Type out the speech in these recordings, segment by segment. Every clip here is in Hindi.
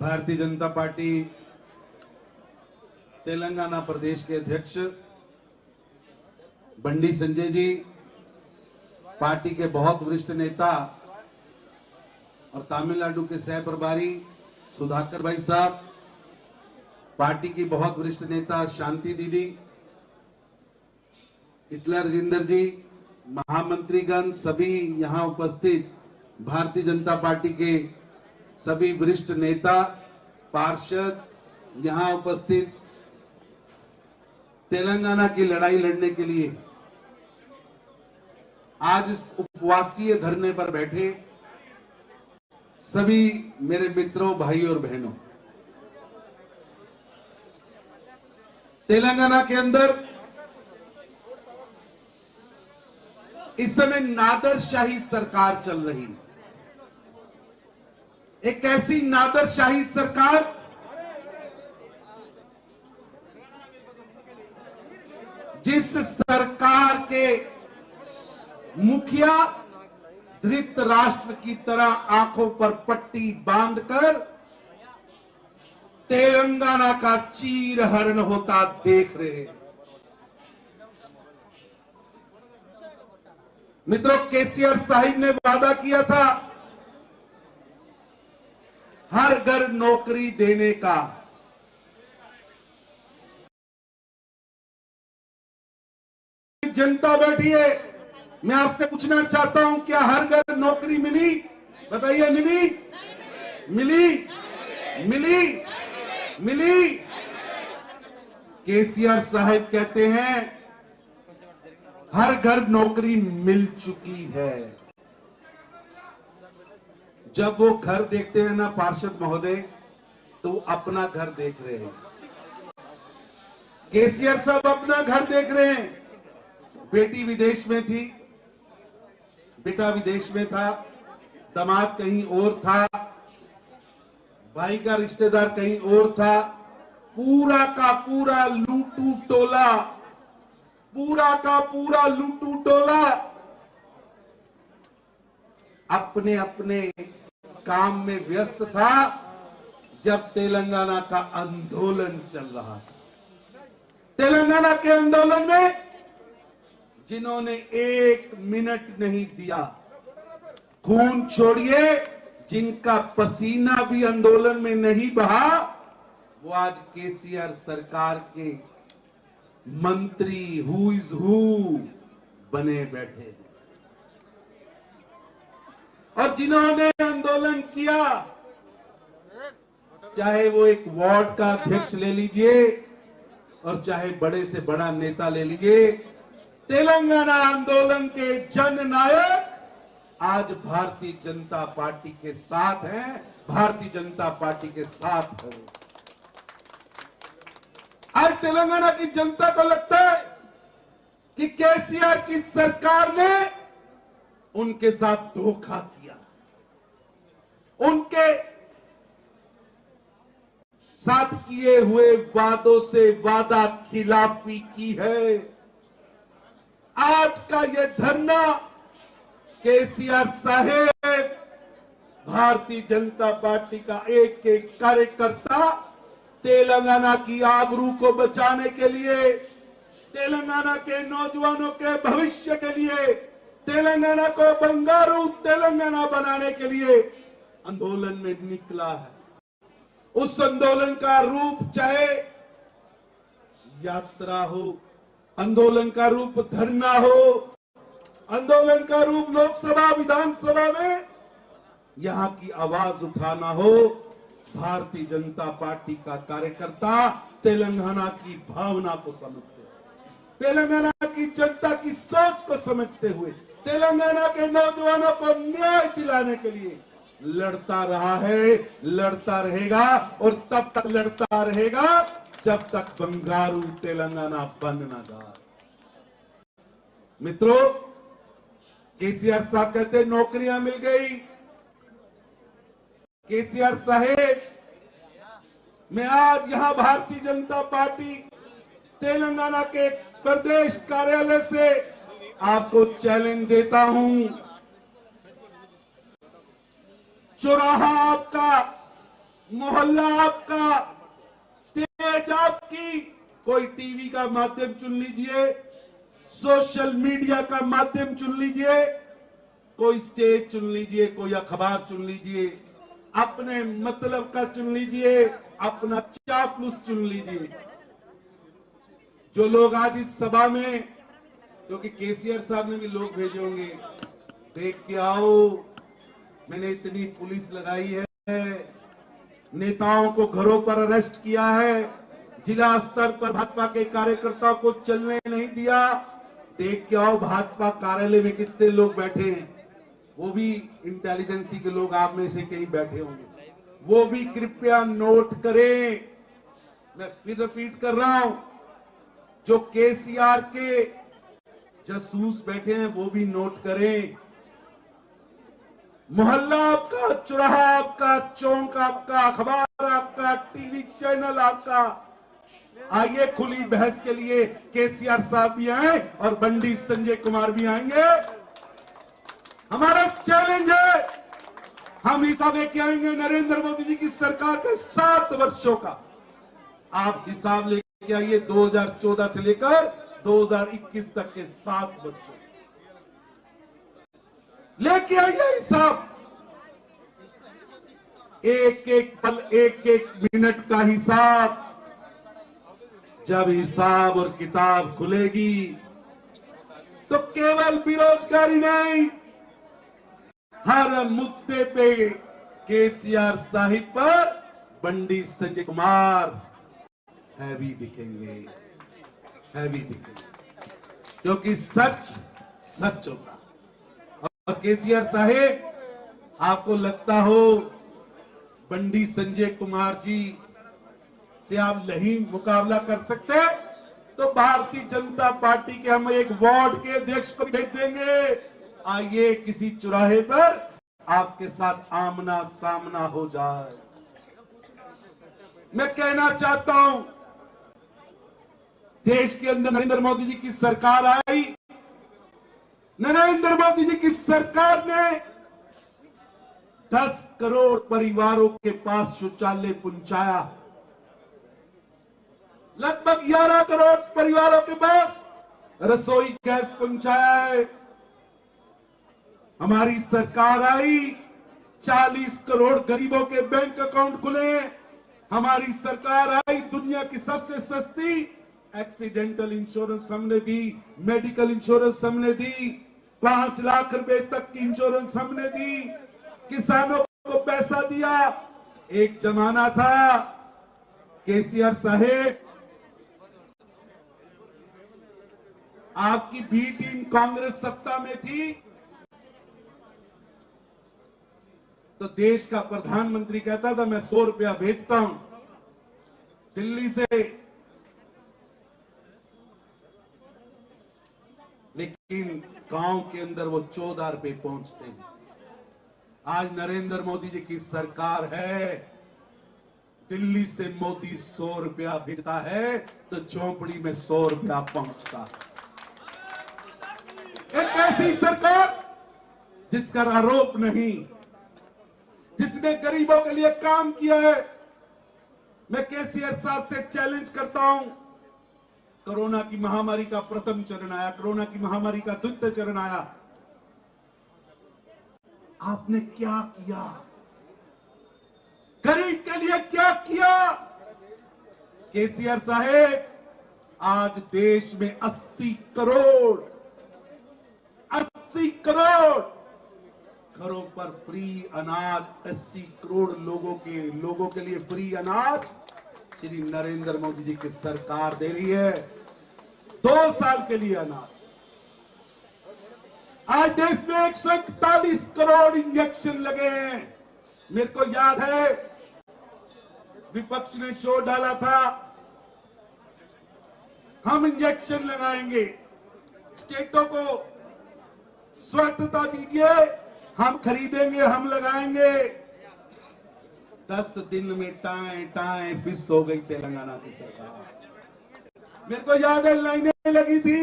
भारतीय जनता पार्टी तेलंगाना प्रदेश के अध्यक्ष बंडी संजय जी, पार्टी के बहुत वरिष्ठ नेता और तमिलनाडु के सह प्रभारी सुधाकर भाई साहब, पार्टी की बहुत वरिष्ठ नेता शांति दीदी, इटलर राजेंद्र जी, महामंत्रीगण, सभी यहां उपस्थित भारतीय जनता पार्टी के सभी वरिष्ठ नेता, पार्षद यहां उपस्थित, तेलंगाना की लड़ाई लड़ने के लिए आज इस उपवासीय धरने पर बैठे सभी मेरे मित्रों, भाइयों और बहनों, तेलंगाना के अंदर इस समय नादरशाही सरकार चल रही है। एक ऐसी नादरशाही सरकार जिस सरकार के मुखिया धृतराष्ट्र की तरह आंखों पर पट्टी बांधकर तेलंगाना का चीरहरण होता देख रहे हैं। मित्रों, केसीआर साहिब ने वादा किया था हर घर नौकरी देने का। जनता बैठी है, मैं आपसे पूछना चाहता हूं, क्या हर घर नौकरी मिली? बताइए, मिली? मिली? मिली? मिली? केसीआर साहब कहते हैं हर घर नौकरी मिल चुकी है। जब वो घर देखते हैं ना पार्षद महोदय, तो वो अपना घर देख रहे हैं। केसीआर साहब अपना घर देख रहे हैं। बेटी विदेश में थी, बेटा विदेश में था, दामाद कहीं और था, भाई का रिश्तेदार कहीं और था। पूरा का पूरा लूटू टोला, पूरा का पूरा लूटू टोला अपने अपने काम में व्यस्त था जब तेलंगाना का आंदोलन चल रहा था। तेलंगाना के आंदोलन में जिन्होंने एक मिनट नहीं दिया, खून छोड़िए, जिनका पसीना भी आंदोलन में नहीं बहा, वो आज केसीआर सरकार के मंत्री हु इज हु बने बैठे हैं। और जिन्होंने आंदोलन किया, चाहे वो एक वार्ड का अध्यक्ष ले लीजिए और चाहे बड़े से बड़ा नेता ले लीजिए, तेलंगाना आंदोलन के जननायक आज भारतीय जनता पार्टी के साथ हैं, भारतीय जनता पार्टी के साथ है। आज तेलंगाना की जनता को लगता है कि केसीआर की सरकार ने उनके साथ धोखा किया, उनके साथ किए हुए वादों से वादा खिलाफी की है। आज का ये धरना केसीआर साहेब, भारतीय जनता पार्टी का एक एक कार्यकर्ता तेलंगाना की आबरू को बचाने के लिए, तेलंगाना के नौजवानों के भविष्य के लिए, तेलंगाना को बंगारू तेलंगाना बनाने के लिए आंदोलन में निकला है। उस आंदोलन का रूप चाहे यात्रा हो, आंदोलन का रूप धरना हो, आंदोलन का रूप लोकसभा विधानसभा में यहां की आवाज उठाना हो, भारतीय जनता पार्टी का कार्यकर्ता तेलंगाना की भावना को समझते हुए, तेलंगाना की जनता की सोच को समझते हुए, तेलंगाना के नौजवानों को न्याय दिलाने के लिए लड़ता रहा है, लड़ता रहेगा और तब तक लड़ता रहेगा जब तक बंगारू तेलंगाना बन न जाए। मित्रों, केसीआर साहब कहते नौकरियां मिल गई। केसीआर साहेब, मैं आज यहां भारतीय जनता पार्टी तेलंगाना के प्रदेश कार्यालय से आपको चैलेंज देता हूं। चौराहा आपका, मोहल्ला आपका, स्टेज आपकी। कोई टीवी का माध्यम चुन लीजिए, सोशल मीडिया का माध्यम चुन लीजिए, कोई स्टेज चुन लीजिए, कोई अखबार चुन लीजिए, अपने मतलब का चुन लीजिए, अपना चापलूस चुन लीजिए। जो लोग आज इस सभा में, क्योंकि केसीआर साहब ने भी लोग भेजे होंगे, देख के आओ, मैंने इतनी पुलिस लगाई है, नेताओं को घरों पर अरेस्ट किया है, जिला स्तर पर भाजपा के कार्यकर्ताओं को चलने नहीं दिया। देख के आओ भाजपा कार्यालय में कितने लोग बैठे हैं, वो भी इंटेलिजेंसी के लोग आप में से कहीं बैठे होंगे, वो भी कृपया नोट करें। मैं फिर रिपीट कर रहा हूं, जो केसीआर के जासूस बैठे हैं वो भी नोट करें। मोहल्ला आपका, चौराहा आपका, चौक आपका, अखबार आपका, टीवी चैनल आपका। आइए खुली बहस के लिए केसीआर साहब भी आए और बंडी संजय कुमार भी आएंगे। हमारा चैलेंज है, हम हिसाब लेके आएंगे नरेंद्र मोदी जी की सरकार के 7 वर्षों का। आप हिसाब लेके आइए 2014 से लेकर 2021 तक के 7 वर्षों लेके आइए हिसाब। एक एक पल, एक एक मिनट का हिसाब। जब हिसाब और किताब खुलेगी तो केवल बेरोजगारी नहीं, हर मुद्दे पे केसीआर साहिब पर बंडी संजय कुमार हैवी दिखेंगे, हैवी दिखेंगे, क्योंकि सच सच होगा। और केसीआर साहिब, आपको लगता हो बंडी संजय कुमार जी से आप नहीं मुकाबला कर सकते, तो भारतीय जनता पार्टी के हम एक वार्ड के अध्यक्ष को भेज देंगे। आइए किसी चौराहे पर आपके साथ आमना सामना हो जाए। मैं कहना चाहता हूं, देश के अंदर नरेंद्र मोदी जी की सरकार आई, नरेंद्र मोदी जी की सरकार ने 10 करोड़ परिवारों के पास शौचालय पहुंचाया, लगभग 11 करोड़ परिवारों के पास रसोई गैस पहुंचाया है। हमारी सरकार आई, 40 करोड़ गरीबों के बैंक अकाउंट खुले। हमारी सरकार आई, दुनिया की सबसे सस्ती एक्सीडेंटल इंश्योरेंस हमने दी, मेडिकल इंश्योरेंस हमने दी, 5 लाख रुपए तक की इंश्योरेंस हमने दी, किसानों को पैसा दिया। एक जमाना था केसीआर साहेब, आपकी बी टीम कांग्रेस सत्ता में थी तो देश का प्रधानमंत्री कहता था मैं 100 रुपया भेजता हूं दिल्ली से, लेकिन गांव के अंदर वो 14 रुपए पहुंचते हैं। आज नरेंद्र मोदी जी की सरकार है, दिल्ली से मोदी 100 रुपया भेजता है तो झोंपड़ी में 100 रुपया पहुंचता है। एक ऐसी सरकार जिसका आरोप नहीं, जिसने गरीबों के लिए काम किया है। मैं केसीआर साहब से चैलेंज करता हूं, कोरोना की महामारी का प्रथम चरण आया, कोरोना की महामारी का द्वितीय चरण आया, आपने क्या किया? गरीब के लिए क्या किया? केसीआर साहेब, आज देश में 80 करोड़ घरों पर फ्री अनाज, 80 करोड़ लोगों के लिए फ्री अनाज श्री नरेंद्र मोदी जी की सरकार दे रही है, 2 साल के लिए अनाज। आज देश में 141 करोड़ इंजेक्शन लगे हैं। मेरे को याद है विपक्ष ने शोर डाला था, हम इंजेक्शन लगाएंगे, स्टेटों को स्वायत्तता दीजिए, हम खरीदेंगे, हम लगाएंगे। 10 दिन में टाएं फिस हो गई तेलंगाना की सरकार। मेरे को याद है लाइनें लगी थी,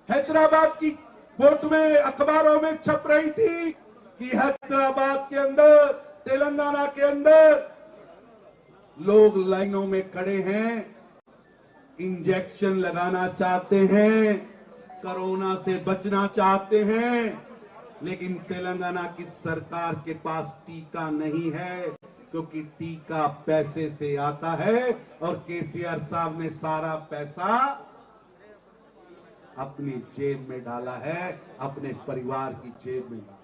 हैदराबाद की फोटो में अखबारों में छप रही थी कि हैदराबाद के अंदर, तेलंगाना के अंदर लोग लाइनों में खड़े हैं, इंजेक्शन लगाना चाहते हैं, कोरोना से बचना चाहते हैं, लेकिन तेलंगाना की सरकार के पास टीका नहीं है, क्योंकि टीका पैसे से आता है और केसीआर साहब ने सारा पैसा अपनी जेब में डाला है, अपने परिवार की जेब में डाला।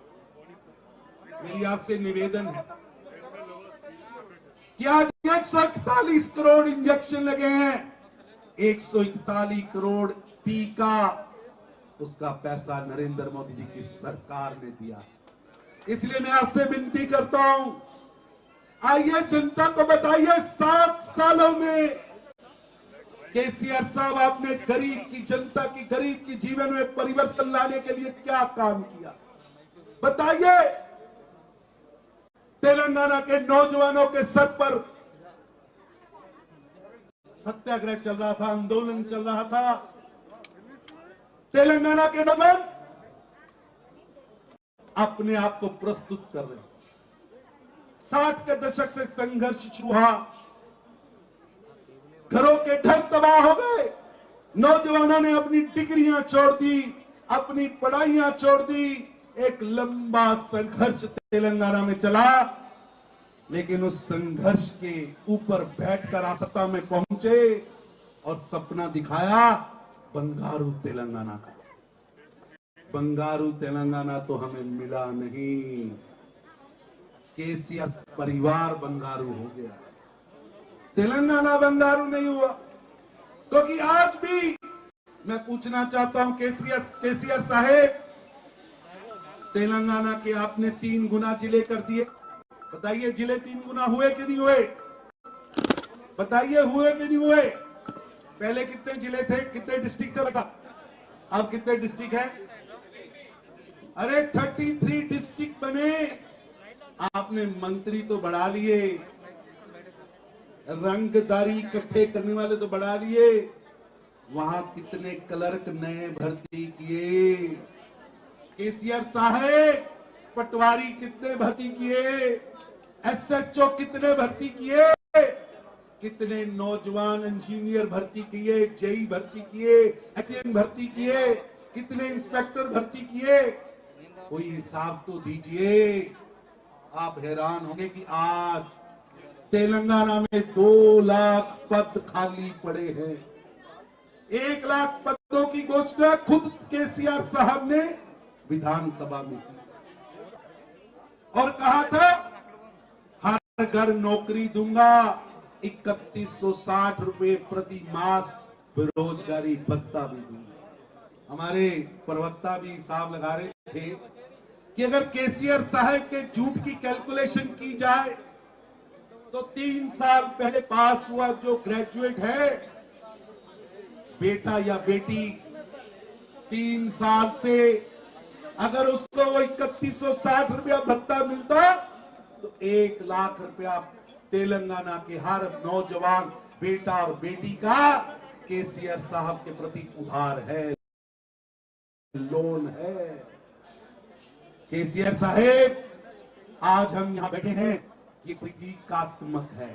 मेरी आपसे निवेदन है कि आज 141 करोड़ इंजेक्शन लगे हैं, 141 करोड़ टीका, उसका पैसा नरेंद्र मोदी जी की सरकार ने दिया। इसलिए मैं आपसे विनती करता हूं, आइए जनता को बताइए 7 सालों में केसीआर साहब आपने गरीब की जनता की, गरीब की जीवन में परिवर्तन लाने के लिए क्या काम किया, बताइए। तेलंगाना के नौजवानों के सर पर सत्याग्रह चल रहा था, आंदोलन चल रहा था। तेलंगाना के नौजवान अपने आप को प्रस्तुत कर रहे हैं। 60 के दशक से संघर्ष शुरू हुआ, घरों के घर तबाह हो गए, नौजवानों ने अपनी डिग्रियां छोड़ दी, अपनी पढ़ाइयां छोड़ दी। एक लंबा संघर्ष तेलंगाना में चला, लेकिन उस संघर्ष के ऊपर बैठकर आप सत्ता में पहुंचे और सपना दिखाया बंगारू तेलंगाना का। बंगारू तेलंगाना तो हमें मिला नहीं, केसीआर परिवार बंगारू हो गया, तेलंगाना बंगारू नहीं हुआ। क्योंकि आज भी मैं पूछना चाहता हूं केसीआर साहेब, तेलंगाना के आपने 3 गुना जिले कर दिए, बताइए जिले 3 गुना हुए कि नहीं हुए, बताइए हुए कि नहीं हुए। पहले कितने जिले थे, कितने डिस्ट्रिक्ट थे बता, अब कितने डिस्ट्रिक्ट है? अरे 33 डिस्ट्रिक्ट बने। आपने मंत्री तो बढ़ा लिए, रंगदारी इकट्ठे करने वाले तो बढ़ा लिए, वहां कितने क्लर्क नए भर्ती किए? केसीआर साहेब पटवारी कितने भर्ती किए? एसएचओ कितने भर्ती किए? कितने नौजवान इंजीनियर भर्ती किए, जेई भर्ती किए, एक्सीएन भर्ती किए, कितने इंस्पेक्टर भर्ती किए? कोई हिसाब तो दीजिए। आप हैरान होंगे कि आज तेलंगाना में 2 लाख पद खाली पड़े हैं। 1 लाख पदों की घोषणा खुद केसीआर साहब ने विधानसभा में की और कहा था हर घर नौकरी दूंगा, 3160 रुपए प्रति मास बेरोजगारी भत्ता भी दूंगा। हमारे प्रवक्ता भी हिसाब लगा रहे थे कि अगर केसीआर साहब के झूठ की कैलकुलेशन की जाए तो 3 साल पहले पास हुआ जो ग्रेजुएट है, बेटा या बेटी, 3 साल से अगर उसको वो 3160 रुपया भत्ता मिलता तो 1 लाख रुपया तेलंगाना के हर नौजवान बेटा और बेटी का केसीआर साहब के प्रति उधार है, लोन है। केसीआर साहेब आज हम यहां बैठे हैं, ये प्रतीकात्मक है।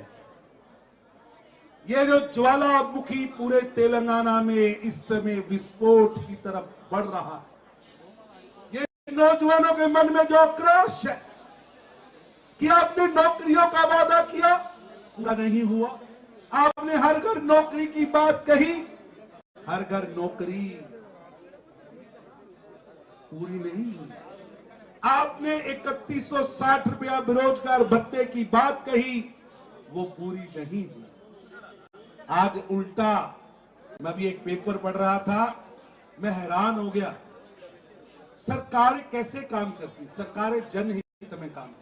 ये जो ज्वालामुखी पूरे तेलंगाना में इस समय विस्फोट की तरफ बढ़ रहा है, ये नौजवानों के मन में जो आक्रोश है कि आपने नौकरियों का वादा किया, पूरा नहीं हुआ। आपने हर घर नौकरी की बात कही, हर घर नौकरी पूरी नहीं हुई। आपने 3160 रुपया बेरोजगार भत्ते की बात कही, वो पूरी नहीं हुई। आज उल्टा, मैं भी एक पेपर पढ़ रहा था, मैं हैरान हो गया। सरकारें कैसे काम करती, सरकारें जनहित में काम करती,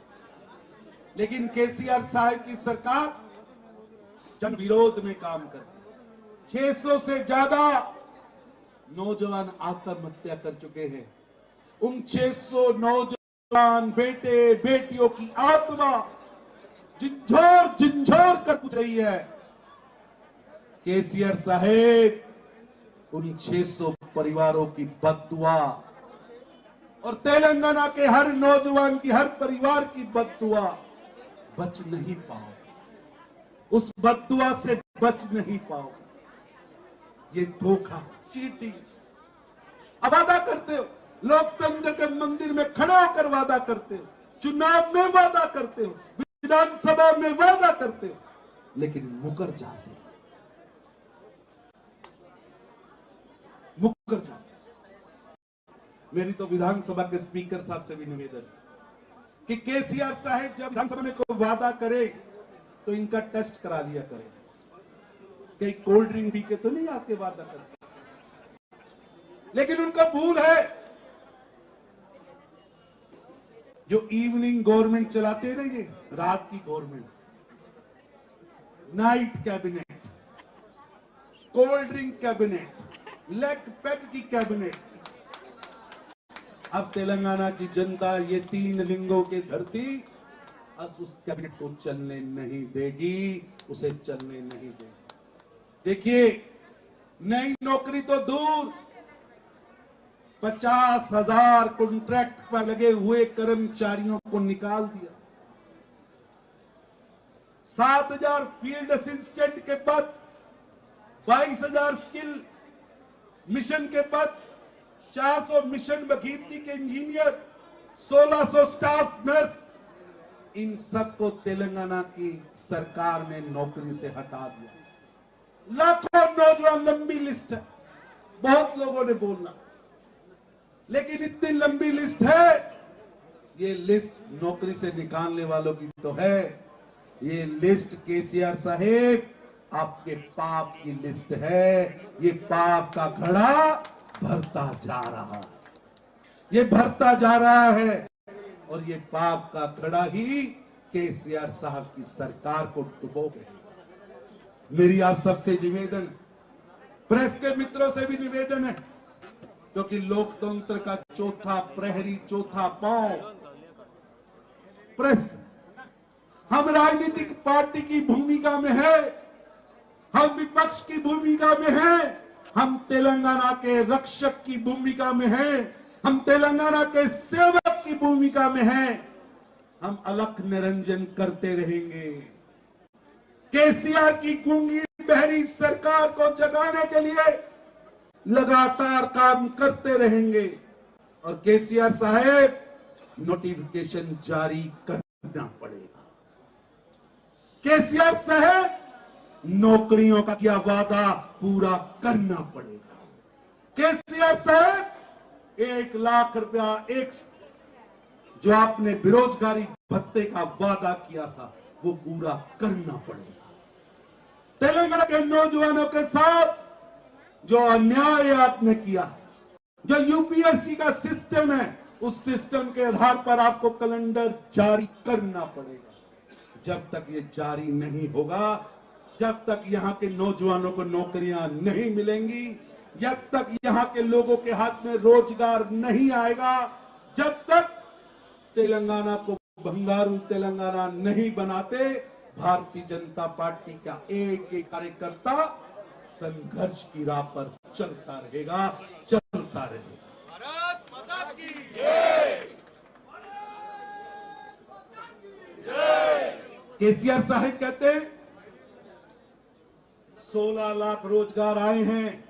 लेकिन केसीआर साहब की सरकार जन विरोध में काम करती। 600 से ज्यादा नौजवान आत्महत्या कर चुके हैं। उन 600 नौजवान बेटे बेटियों की आत्मा झिंझोर कर पूछ रही है, केसीआर साहेब उन 600 परिवारों की बद्दुआ और तेलंगाना के हर नौजवान की, हर परिवार की बद्दुआ बच नहीं पाओ। उस बद्दुआ से बच नहीं पाओगे। ये धोखा, चीटिंग। अब वादा करते हो, लोकतंत्र के मंदिर में खड़े होकर वादा करते हो, चुनाव में वादा करते हो, विधानसभा में वादा करते हो, लेकिन मुकर जाते हो, मुकर जाते हो। मेरी तो विधानसभा के स्पीकर साहब से भी निवेदन है कि केसीआर साहब जब विधानसभा में कोई वादा करे तो इनका टेस्ट करा लिया करें, कहीं कोल्ड ड्रिंक पी के तो नहीं आके वादा करते। लेकिन उनका भूल है, जो इवनिंग गवर्नमेंट चलाते हैं ना, ये रात की government, night cabinet, cold drink cabinet, leg pack की कैबिनेट। अब तेलंगाना की जनता ये 3 लिंगों की धरती अब उस कैबिनेट को चलने नहीं देगी, उसे चलने नहीं देगी। देखिए, नई नौकरी तो दूर, 50,000 कॉन्ट्रैक्ट पर लगे हुए कर्मचारियों को निकाल दिया। 7,000 फील्ड असिस्टेंट के पद, 22,000 स्किल मिशन के पद, 400 मिशन भगीरथी के इंजीनियर, 1,600 स्टाफ नर्स, इन सबको तेलंगाना की सरकार ने नौकरी से हटा दिया। लाखों नौजवान, लंबी लिस्ट है, बहुत लोगों ने बोलना, लेकिन इतनी लंबी लिस्ट है, ये लिस्ट नौकरी से निकालने वालों की तो है, ये लिस्ट केसीआर साहेब आपके पाप की लिस्ट है। ये पाप का घड़ा भरता जा रहा है, ये भरता जा रहा है, और ये पाप का घड़ा ही केसीआर साहब की सरकार को डुबोगे। मेरी आप सबसे निवेदन, प्रेस के मित्रों से भी निवेदन है, क्योंकि लोकतंत्र का चौथा प्रहरी, चौथा पांव प्रेस। हम राजनीतिक पार्टी की भूमिका में है, हम विपक्ष की भूमिका में हैं, हम तेलंगाना के रक्षक की भूमिका में हैं, हम तेलंगाना के सेवक की भूमिका में हैं। हम अलख निरंजन करते रहेंगे। केसीआर की गूंगी बहरी सरकार को जगाने के लिए लगातार काम करते रहेंगे, और केसीआर साहब नोटिफिकेशन जारी करना पड़ेगा। केसीआर साहब नौकरियों का किया वादा पूरा करना पड़ेगा। केसीआर साहब 1 लाख रुपया एक जो आपने बेरोजगारी भत्ते का वादा किया था वो पूरा करना पड़ेगा। तेलंगाना के नौजवानों के साथ जो अन्याय आपने किया, जो यूपीएससी का सिस्टम है, उस सिस्टम के आधार पर आपको कैलेंडर जारी करना पड़ेगा। जब तक ये जारी नहीं होगा, जब तक यहाँ के नौजवानों को नौकरियां नहीं मिलेंगी, जब तक यहाँ के लोगों के हाथ में रोजगार नहीं आएगा, जब तक तेलंगाना को बंगारू तेलंगाना नहीं बनाते, भारतीय जनता पार्टी का एक एक कार्यकर्ता संघर्ष की राह पर चलता रहेगा, चलता रहेगा। भारत माता की जय। केसीआर साहब कहते हैं 16 लाख रोजगार आए हैं।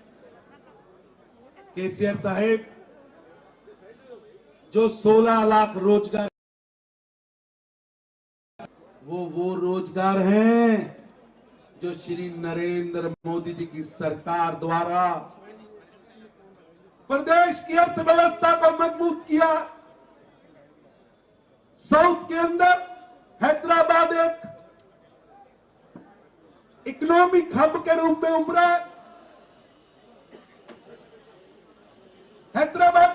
केसीआर साहब, जो 16 लाख रोजगार, वो रोजगार हैं जो श्री नरेंद्र मोदी जी की सरकार द्वारा प्रदेश की अर्थव्यवस्था को मजबूत किया। साउथ के अंदर हैदराबाद एक इकोनॉमिक हब के रूप में उभरा। हैदराबाद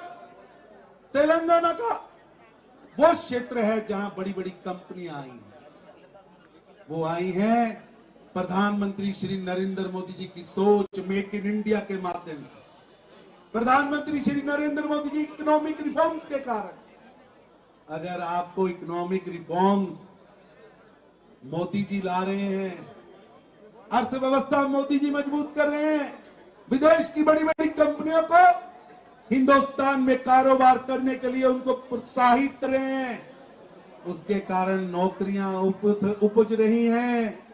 तेलंगाना का वो क्षेत्र है जहां बड़ी बड़ी कंपनियां आई हैं। वो आई हैं प्रधानमंत्री श्री नरेंद्र मोदी जी की सोच, मेक इन इंडिया के माध्यम से, प्रधानमंत्री श्री नरेंद्र मोदी जी इकोनॉमिक रिफॉर्म्स के कारण। अगर आपको इकोनॉमिक रिफॉर्म्स मोदी जी ला रहे हैं, अर्थव्यवस्था मोदी जी मजबूत कर रहे हैं, विदेश की बड़ी बड़ी कंपनियों को हिंदुस्तान में कारोबार करने के लिए उनको प्रोत्साहित कर रहे हैं, उसके कारण नौकरियां उपज रही हैं।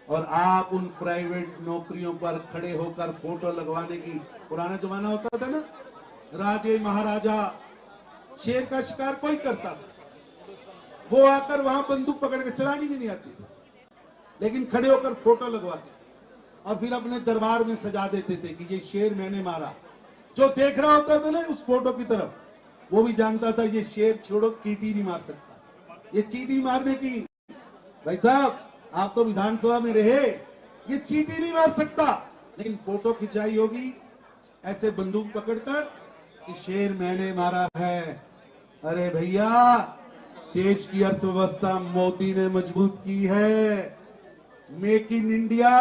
और आप उन प्राइवेट नौकरियों पर खड़े होकर फोटो लगवाने की, पुराना जमाना होता था ना, राजे महाराजा शेर का शिकार कोई करता था, वो आकर वहां बंदूक पकड़ के चलानी भी नहीं आती थी, लेकिन खड़े होकर फोटो लगवाते और फिर अपने दरबार में सजा देते थे कि ये शेर मैंने मारा। जो देख रहा होता था ना उस फोटो की तरफ, वो भी जानता था ये शेर छोड़ो चींटी नहीं मार सकता। ये चींटी मारने की, भाई साहब आप तो विधानसभा में रहे, ये चींटी नहीं मार सकता, लेकिन फोटो खिंचाई होगी ऐसे बंदूक पकड़कर कि शेर मैंने मारा है। अरे भैया, देश की अर्थव्यवस्था मोदी ने मजबूत की है। Make in India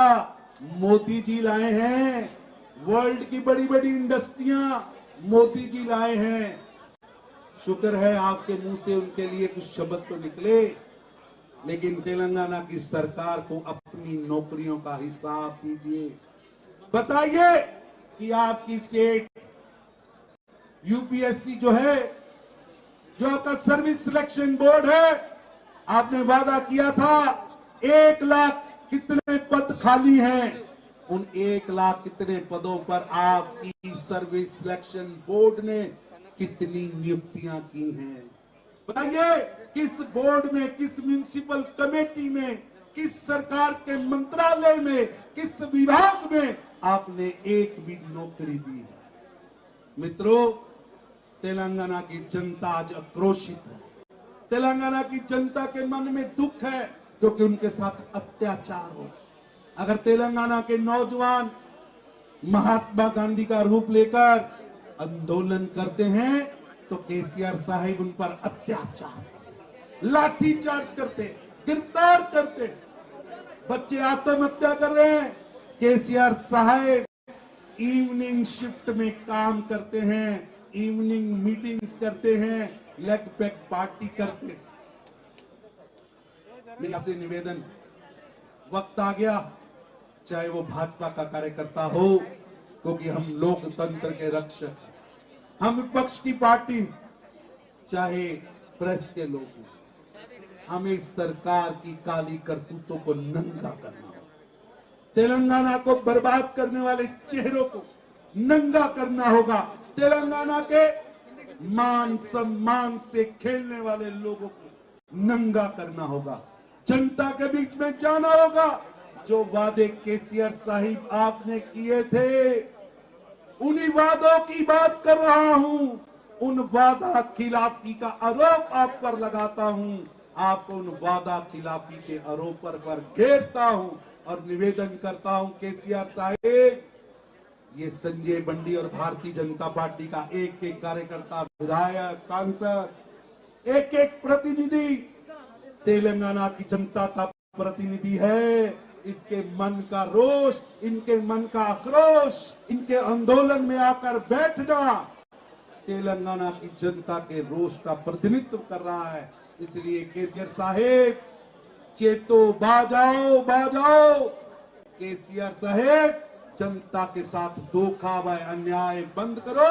Modi ji लाए हैं, वर्ल्ड की बड़ी बड़ी इंडस्ट्रियां मोदी जी लाए हैं। शुक्र है आपके मुंह से उनके लिए कुछ शब्द तो निकले, लेकिन तेलंगाना की सरकार को अपनी नौकरियों का हिसाब दीजिए। बताइए कि आपकी स्टेट यूपीएससी जो है, जो आपका सर्विस सिलेक्शन बोर्ड है, आपने वादा किया था 1 लाख कितने पद खाली हैं, उन 1 लाख कितने पदों पर आपकी सर्विस सिलेक्शन बोर्ड ने कितनी नियुक्तियां की हैं? बताइए, किस बोर्ड में, किस म्युनिसिपल कमेटी में, किस सरकार के मंत्रालय में, किस विभाग में आपने एक भी नौकरी दी है? मित्रों, तेलंगाना की जनता आज आक्रोशित है। तेलंगाना की जनता के मन में दुख है क्योंकि उनके साथ अत्याचार हो। अगर तेलंगाना के नौजवान महात्मा गांधी का रूप लेकर आंदोलन करते हैं तो केसीआर साहिब उन पर अत्याचार, लाठीचार्ज करते, गिरफ्तार करते, बच्चे आत्महत्या कर रहे हैं। केसीआर साहिब इवनिंग शिफ्ट में काम करते हैं, इवनिंग मीटिंग्स करते हैं, लेग पैक पार्टी करते हैं। मेरा आपसे निवेदन, वक्त आ गया, चाहे वो भाजपा का कार्यकर्ता हो, क्योंकि हम लोकतंत्र के रक्षक हैं, हम विपक्ष की पार्टी, चाहे प्रेस के लोग हैं, हमें सरकार की काली करतूतों को नंगा करना होगा। तेलंगाना को बर्बाद करने वाले चेहरों को नंगा करना होगा। तेलंगाना के मान सम्मान से खेलने वाले लोगों को नंगा करना होगा। जनता के बीच में जाना होगा। जो वादे केसीआर साहिब आपने किए थे, उन्हीं वादों की बात कर रहा हूं। उन वादा खिलाफी का आरोप आप पर लगाता हूं, आपको उन वादा खिलाफी के आरोप पर घेरता हूं और निवेदन करता हूं, केसीआर साहिब, ये संजय बंडी और भारतीय जनता पार्टी का एक एक कार्यकर्ता, विधायक, सांसद, एक एक प्रतिनिधि तेलंगाना की जनता का प्रतिनिधि है। इसके मन का रोष, इनके मन का आक्रोश, इनके आंदोलन में आकर बैठना तेलंगाना की जनता के रोष का प्रतिनिधित्व कर रहा है। इसलिए केसीआर साहेब, चेतो, बाजाओ बाजाओ। केसीआर साहेब, जनता के साथ धोखा व अन्याय बंद करो।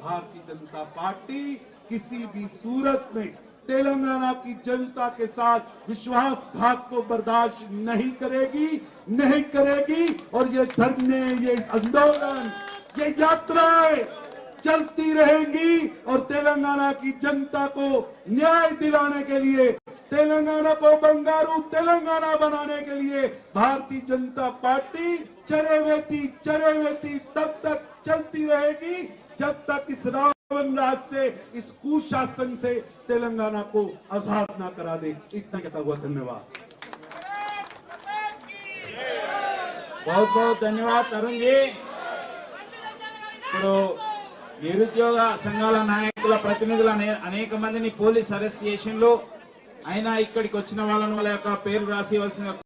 भारतीय जनता पार्टी किसी भी सूरत में तेलंगाना की जनता के साथ विश्वासघात को बर्दाश्त नहीं करेगी, नहीं करेगी। और ये धरने, ये आंदोलन, ये यात्राएं चलती रहेंगी और तेलंगाना की जनता को न्याय दिलाने के लिए, तेलंगाना को बंगारू तेलंगाना बनाने के लिए भारतीय जनता पार्टी चरेवेती तब तक चलती रहेगी जब तक इस रावण राज से, इस कुशासन से तेलंगाना को आजाद ना करा दे। इतना कहता हुआ धन्यवाद। बहुत बहुत धन्यवाद तरुण जी। ఇప్పుడు నిరుద్యోగ సంఘాల నాయకుల ప్రతినిధుల అనేక మందిని పోలీస్ అరెస్ట్ చేసిండ్రు. అయినా ఇక్కడికి వచ్చిన వాళ్ళ యొక్క పేర్లు రాసి ఇవ్వాల్సిన